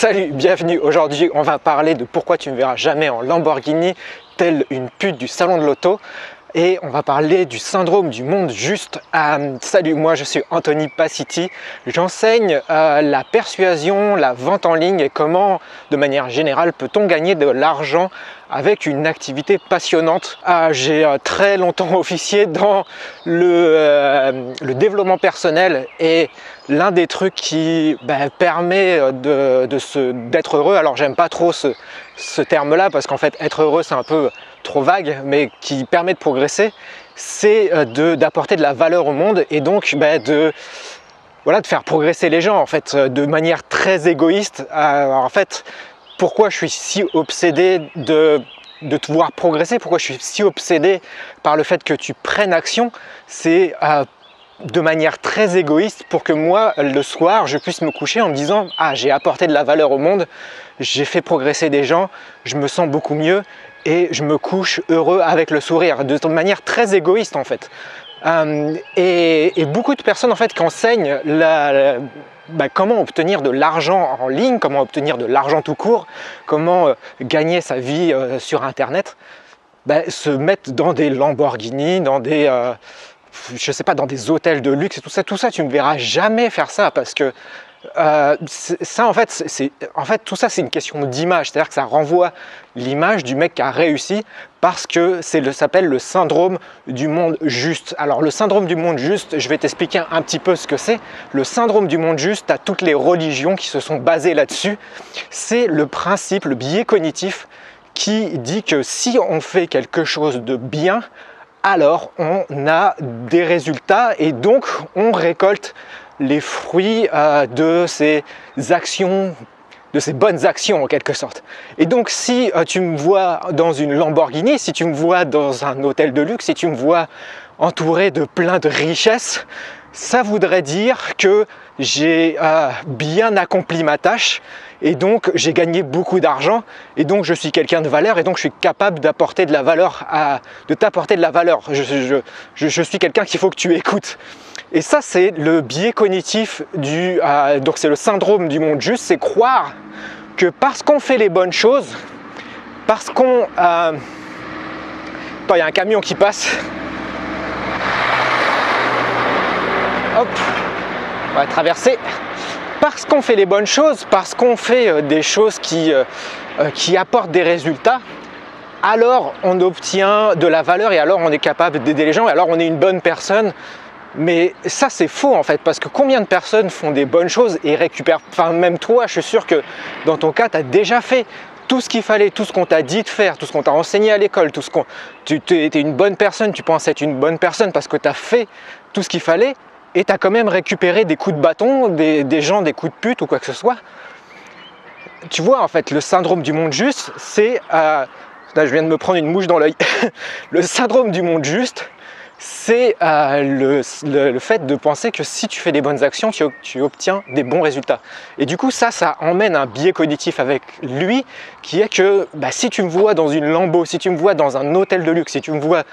Salut, bienvenue. Aujourd'hui, on va parler de pourquoi tu ne verras jamais en Lamborghini telle une pute du salon de l'auto. Et on va parler du syndrome du monde juste. Salut, moi je suis Anthony Passiti. J'enseigne la persuasion, la vente en ligne et comment, de manière générale, peut-on gagner de l'argent avec une activité passionnante. J'ai très longtemps officié dans le développement personnel et l'un des trucs qui permet d'être heureux, alors j'aime pas trop ce terme-là parce qu'en fait être heureux c'est un peu trop vague, mais qui permet de progresser, c'est d'apporter de la valeur au monde et donc de faire progresser les gens en fait de manière très égoïste. Alors, en fait, pourquoi je suis si obsédé de te voir progresser, pourquoi je suis si obsédé par le fait que tu prennes action, c'est de manière très égoïste pour que moi, le soir, je puisse me coucher en me disant « Ah, j'ai apporté de la valeur au monde, j'ai fait progresser des gens, je me sens beaucoup mieux et je me couche heureux avec le sourire », de manière très égoïste en fait. Et beaucoup de personnes en fait qui enseignent comment obtenir de l'argent en ligne, comment obtenir de l'argent tout court, comment gagner sa vie sur internet, se mettent dans des Lamborghini, dans des je sais pas, dans des hôtels de luxe et tout ça, tu ne me verras jamais faire ça parce que ça en fait tout ça c'est une question d'image, c'est-à-dire que ça renvoie l'image du mec qui a réussi parce que ça s'appelle le syndrome du monde juste. Alors le syndrome du monde juste, je vais t'expliquer un petit peu ce que c'est. Le syndrome du monde juste, à toutes les religions qui se sont basées là-dessus, c'est le principe, le biais cognitif qui dit que si on fait quelque chose de bien, alors on a des résultats et donc on récolte les fruits de ces actions, de ces bonnes actions en quelque sorte. Et donc si tu me vois dans une Lamborghini, si tu me vois dans un hôtel de luxe, si tu me vois entouré de plein de richesses, ça voudrait dire que j'ai bien accompli ma tâche et donc j'ai gagné beaucoup d'argent et donc je suis quelqu'un de valeur et donc je suis capable d'apporter de la valeur, de t'apporter de la valeur. Je suis quelqu'un qu'il faut que tu écoutes. Et ça c'est le biais cognitif donc c'est le syndrome du monde juste, c'est croire que parce qu'on fait les bonnes choses, parce qu'on... Attends, il y a un camion qui passe. Hop, on va traverser. Parce qu'on fait les bonnes choses, parce qu'on fait des choses qui apportent des résultats, alors on obtient de la valeur et alors on est capable d'aider les gens et alors on est une bonne personne. Mais ça c'est faux en fait, parce que combien de personnes font des bonnes choses et récupèrent, enfin même toi, je suis sûr que dans ton cas, tu as déjà fait tout ce qu'il fallait, tout ce qu'on t'a dit de faire, tout ce qu'on t'a enseigné à l'école, tu étais une bonne personne, tu penses être une bonne personne parce que tu as fait tout ce qu'il fallait et tu as quand même récupéré des coups de bâton, des gens, des coups de pute ou quoi que ce soit. Tu vois en fait, le syndrome du monde juste, c'est... là je viens de me prendre une mouche dans l'œil. Le syndrome du monde juste, c'est le fait de penser que si tu fais des bonnes actions, tu obtiens des bons résultats. Et du coup, ça emmène un biais cognitif avec lui, qui est que si tu me vois dans une Lambo, si tu me vois dans un hôtel de luxe, si tu me vois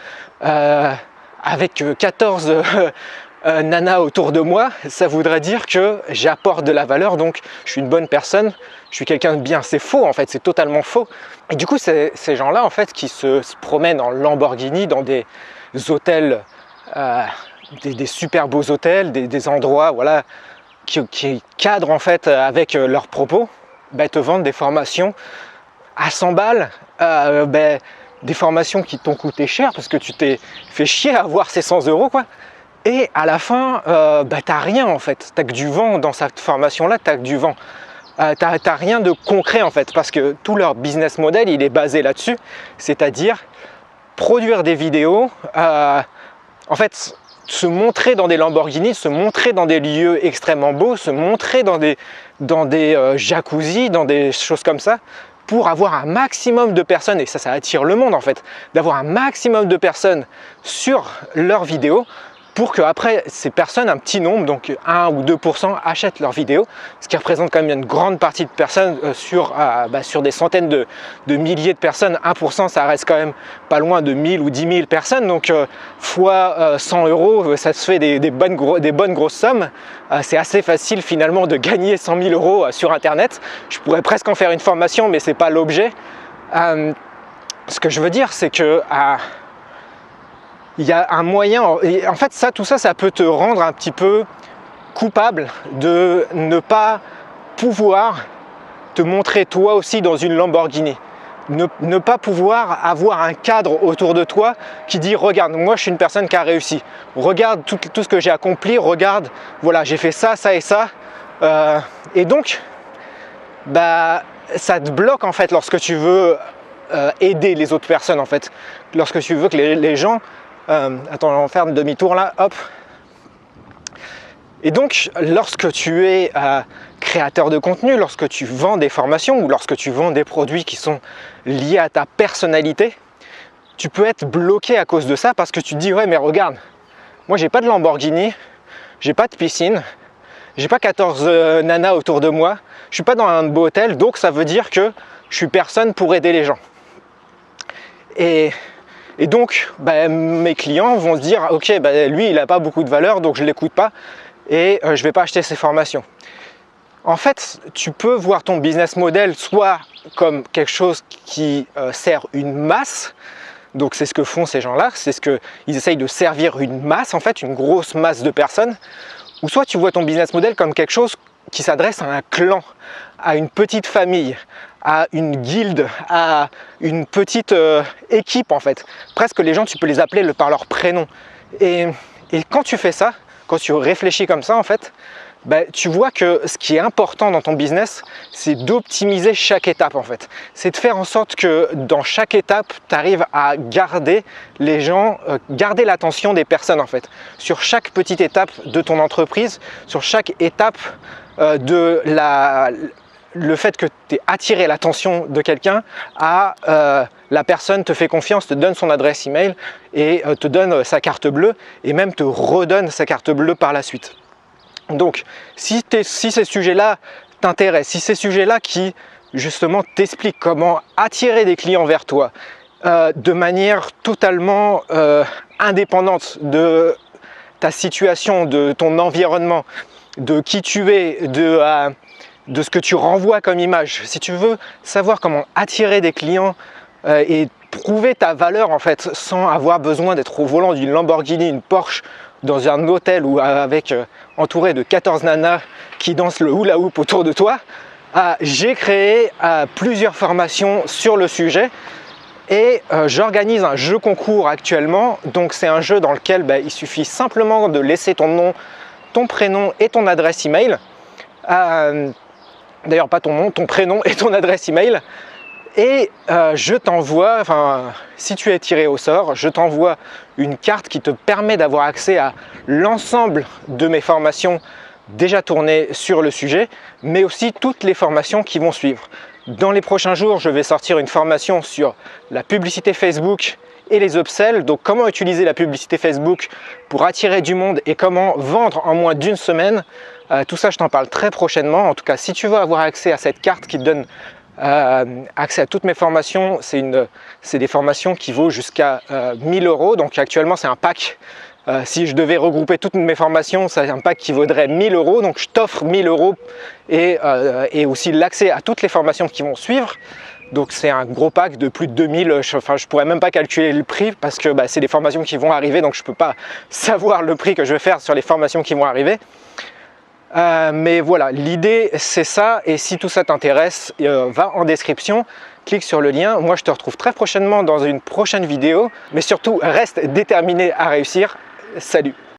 avec 14 nanas autour de moi, ça voudrait dire que j'apporte de la valeur, donc je suis une bonne personne, je suis quelqu'un de bien. C'est faux en fait, c'est totalement faux. Et du coup, ces gens-là en fait qui se promènent en Lamborghini dans des hôtels, des super beaux hôtels, des endroits voilà, qui cadrent en fait avec leurs propos, te vendent des formations à 100 balles, des formations qui t'ont coûté cher parce que tu t'es fait chier à avoir ces 100 € quoi. Et à la fin, t'as rien en fait, t'as que du vent dans cette formation-là, t'as que du vent. T'as rien de concret en fait, parce que tout leur business model, il est basé là-dessus, c'est-à-dire produire des vidéos, en fait, se montrer dans des Lamborghini, se montrer dans des lieux extrêmement beaux, se montrer dans des jacuzzis, dans des choses comme ça, pour avoir un maximum de personnes, et ça attire le monde en fait, d'avoir un maximum de personnes sur leurs vidéos, pour que après ces personnes, un petit nombre, donc 1 ou 2%, achètent leurs vidéos, ce qui représente quand même une grande partie de personnes sur des centaines de milliers de personnes. 1%, ça reste quand même pas loin de 1000 ou 10 000 personnes, donc fois 100 €, ça se fait des bonnes grosses sommes. C'est assez facile finalement de gagner 100 000 € sur internet. Je pourrais presque en faire une formation, mais c'est pas l'objet. Ce que je veux dire, c'est que il y a un moyen, en fait tout ça, ça peut te rendre un petit peu coupable de ne pas pouvoir te montrer toi aussi dans une Lamborghini. Ne pas pouvoir avoir un cadre autour de toi qui dit regarde, moi je suis une personne qui a réussi, regarde tout ce que j'ai accompli, regarde, voilà, j'ai fait ça, ça et ça. Et donc ça te bloque en fait lorsque tu veux aider les autres personnes, en fait, lorsque tu veux que les gens attends, on va faire demi-tour là, hop. Et donc lorsque tu es créateur de contenu, lorsque tu vends des formations ou lorsque tu vends des produits qui sont liés à ta personnalité, tu peux être bloqué à cause de ça parce que tu te dis ouais mais regarde, moi j'ai pas de Lamborghini, j'ai pas de piscine, j'ai pas 14 nanas autour de moi, je suis pas dans un beau hôtel, donc ça veut dire que je suis personne pour aider les gens. Et donc mes clients vont se dire ok, lui il n'a pas beaucoup de valeur, donc je ne l'écoute pas et je ne vais pas acheter ses formations. En fait, tu peux voir ton business model soit comme quelque chose qui sert une masse, donc c'est ce que font ces gens-là, c'est ce qu'ils essayent de servir une masse, en fait une grosse masse de personnes, ou soit tu vois ton business model comme quelque chose qui s'adresse à un clan, à une petite famille, à une guilde, à une petite équipe en fait. Presque les gens, tu peux les appeler par leur prénom. Et quand tu fais ça, quand tu réfléchis comme ça en fait, tu vois que ce qui est important dans ton business, c'est d'optimiser chaque étape en fait. C'est de faire en sorte que dans chaque étape, tu arrives à garder les gens, garder l'attention des personnes en fait. Sur chaque petite étape de ton entreprise, sur chaque étape le fait que tu aies attiré l'attention de quelqu'un à la personne te fait confiance, te donne son adresse email et te donne sa carte bleue et même te redonne sa carte bleue par la suite. Donc si ces sujets-là t'intéressent, si ces sujets-là qui justement t'expliquent comment attirer des clients vers toi de manière totalement indépendante de ta situation, de ton environnement, de qui tu es, de ce que tu renvoies comme image. Si tu veux savoir comment attirer des clients et prouver ta valeur en fait sans avoir besoin d'être au volant d'une Lamborghini, une Porsche, dans un hôtel ou entouré de 14 nanas qui dansent le hula hoop autour de toi, j'ai créé plusieurs formations sur le sujet et j'organise un jeu concours actuellement. Donc c'est un jeu dans lequel il suffit simplement de laisser ton nom, ton prénom et ton adresse email. D'ailleurs pas ton nom, ton prénom et ton adresse email. Et je t'envoie, si tu es tiré au sort, je t'envoie une carte qui te permet d'avoir accès à l'ensemble de mes formations déjà tournées sur le sujet, mais aussi toutes les formations qui vont suivre. Dans les prochains jours, je vais sortir une formation sur la publicité Facebook et les upsells, donc comment utiliser la publicité Facebook pour attirer du monde et comment vendre en moins d'une semaine. Tout ça, je t'en parle très prochainement. En tout cas, si tu veux avoir accès à cette carte qui te donne accès à toutes mes formations, c'est des formations qui vaut jusqu'à 1000 €. Donc actuellement c'est un pack, si je devais regrouper toutes mes formations, c'est un pack qui vaudrait 1000 €. Donc je t'offre 1000 € et aussi l'accès à toutes les formations qui vont suivre. Donc c'est un gros pack de plus de 2000, je pourrais même pas calculer le prix parce que c'est des formations qui vont arriver, donc je peux pas savoir le prix que je vais faire sur les formations qui vont arriver. Mais voilà, l'idée c'est ça, et si tout ça t'intéresse, va en description, clique sur le lien. Moi je te retrouve très prochainement dans une prochaine vidéo, mais surtout reste déterminé à réussir. Salut!